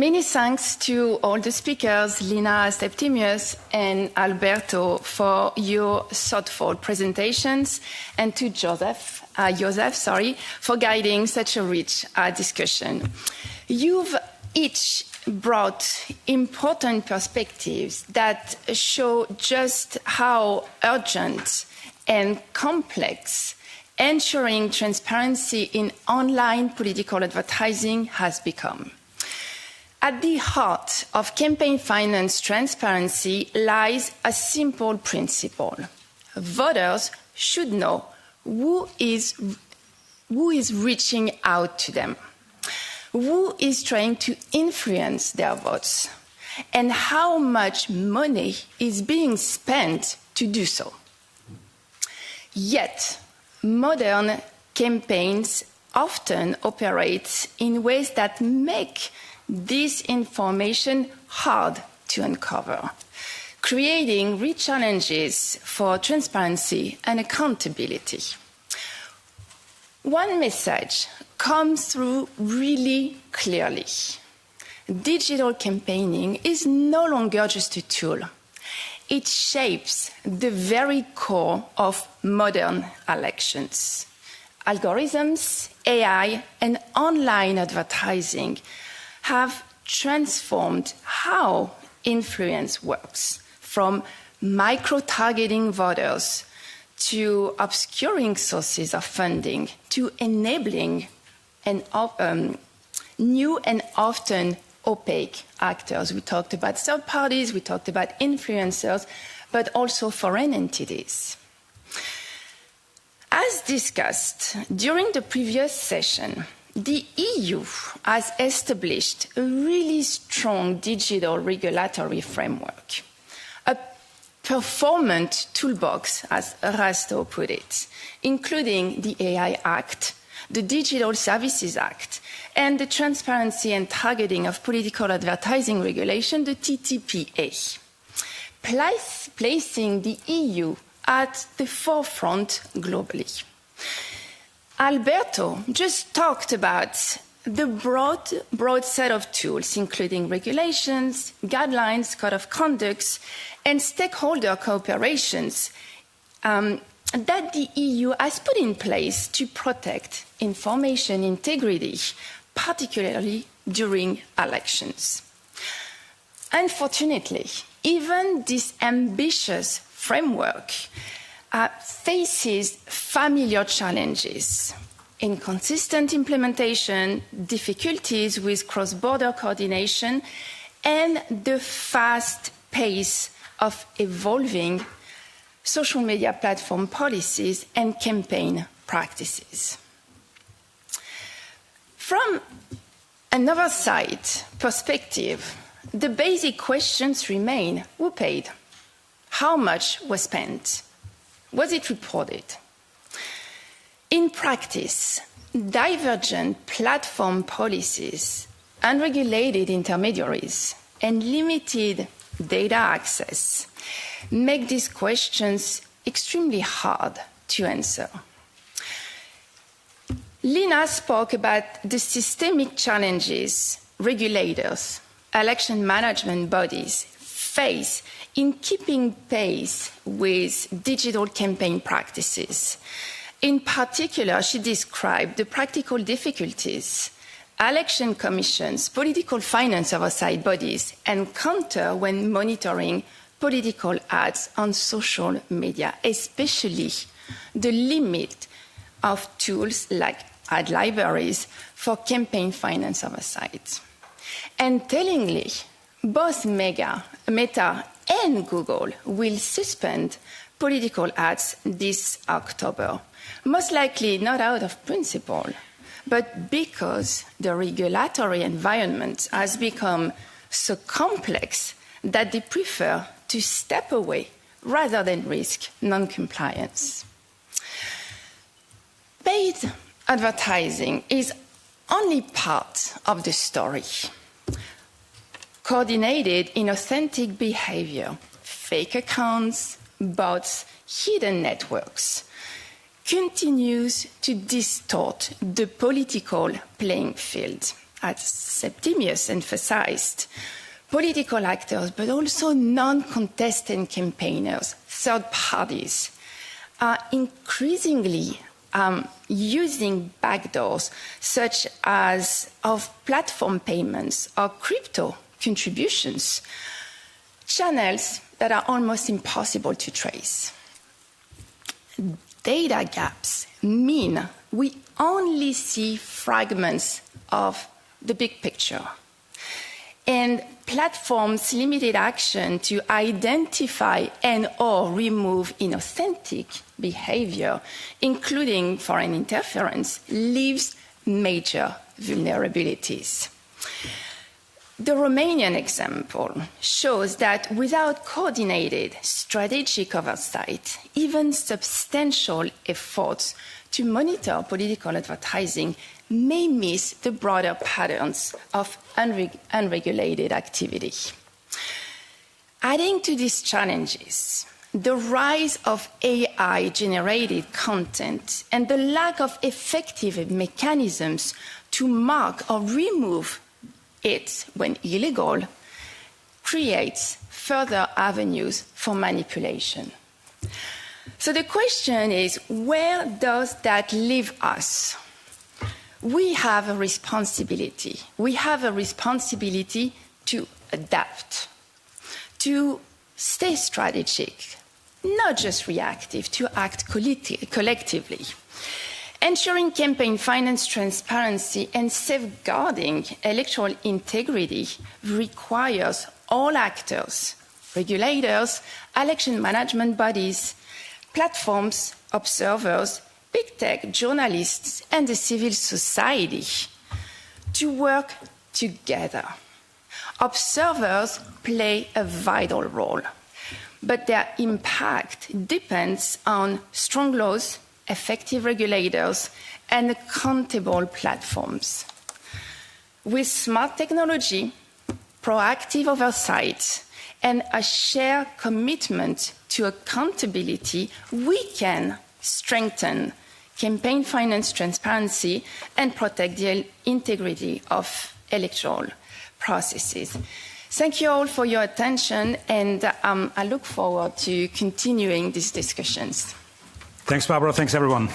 Many thanks to all the speakers, Lina, Septimius, and Alberto, for your thoughtful presentations, and to Joseph, for guiding such a rich discussion. You've each brought important perspectives that show just how urgent and complex ensuring transparency in online political advertising has become. At the heart of campaign finance transparency lies a simple principle. Voters should know who is reaching out to them, who is trying to influence their votes, and how much money is being spent to do so. Yet, modern campaigns often operate in ways that make this information hard to uncover, creating real challenges for transparency and accountability. One message comes through really clearly. Digital campaigning is no longer just a tool. It shapes the very core of modern elections. Algorithms, AI, and online advertising have transformed how influence works, from micro-targeting voters to obscuring sources of funding to enabling new and often opaque actors. We talked about third parties, we talked about influencers, but also foreign entities. As discussed during the previous session, the EU has established a really strong digital regulatory framework, a performant toolbox, as Rasto put it, including the AI Act, the Digital Services Act, and the Transparency and Targeting of Political Advertising Regulation, the TTPA, placing the EU at the forefront globally. Alberto just talked about the broad set of tools, including regulations, guidelines, code of conducts, and stakeholder cooperations that the EU has put in place to protect information integrity, particularly during elections. Unfortunately, even this ambitious framework faces familiar challenges: inconsistent implementation, difficulties with cross-border coordination, and the fast pace of evolving social media platform policies and campaign practices. From an oversight perspective, the basic questions remain: who paid? How much was spent? Was it reported? In practice, divergent platform policies, unregulated intermediaries, and limited data access make these questions extremely hard to answer. Lina spoke about the systemic challenges regulators, election management bodies face in keeping pace with digital campaign practices. In particular, she described the practical difficulties election commissions, political finance oversight bodies encounter when monitoring political ads on social media, especially the limit of tools like ad libraries for campaign finance oversight. And tellingly, both Meta and Google will suspend political ads this October, most likely not out of principle, but because the regulatory environment has become so complex that they prefer to step away rather than risk non-compliance. Paid advertising is only part of the story. Coordinated inauthentic behavior, fake accounts, bots, hidden networks, continues to distort the political playing field as Septimius emphasized, political actors, but also non-contested campaigners, third parties, are increasingly using backdoors such as of platform payments or crypto contributions, channels that are almost impossible to trace. Data gaps mean we only see fragments of the big picture. And platforms' limited action to identify and/or remove inauthentic behavior, including foreign interference, leaves major vulnerabilities. The Romanian example shows that without coordinated strategic oversight, even substantial efforts to monitor political advertising may miss the broader patterns of unregulated activity. Adding to these challenges, the rise of AI-generated content and the lack of effective mechanisms to mark or remove it when illegal creates further avenues for manipulation. So the question is, where does that leave us? We have a responsibility. We have a responsibility to adapt, to stay strategic, not just reactive, to act collectively. Ensuring campaign finance transparency and safeguarding electoral integrity requires all actors, regulators, election management bodies, platforms, observers, big tech, journalists, and the civil society to work together. Observers play a vital role, but their impact depends on strong laws, effective regulators, and accountable platforms. With smart technology, proactive oversight, and a shared commitment to accountability, we can strengthen campaign finance transparency and protect the integrity of electoral processes. Thank you all for your attention, and I look forward to continuing these discussions. Thanks, Barbara. Thanks, everyone.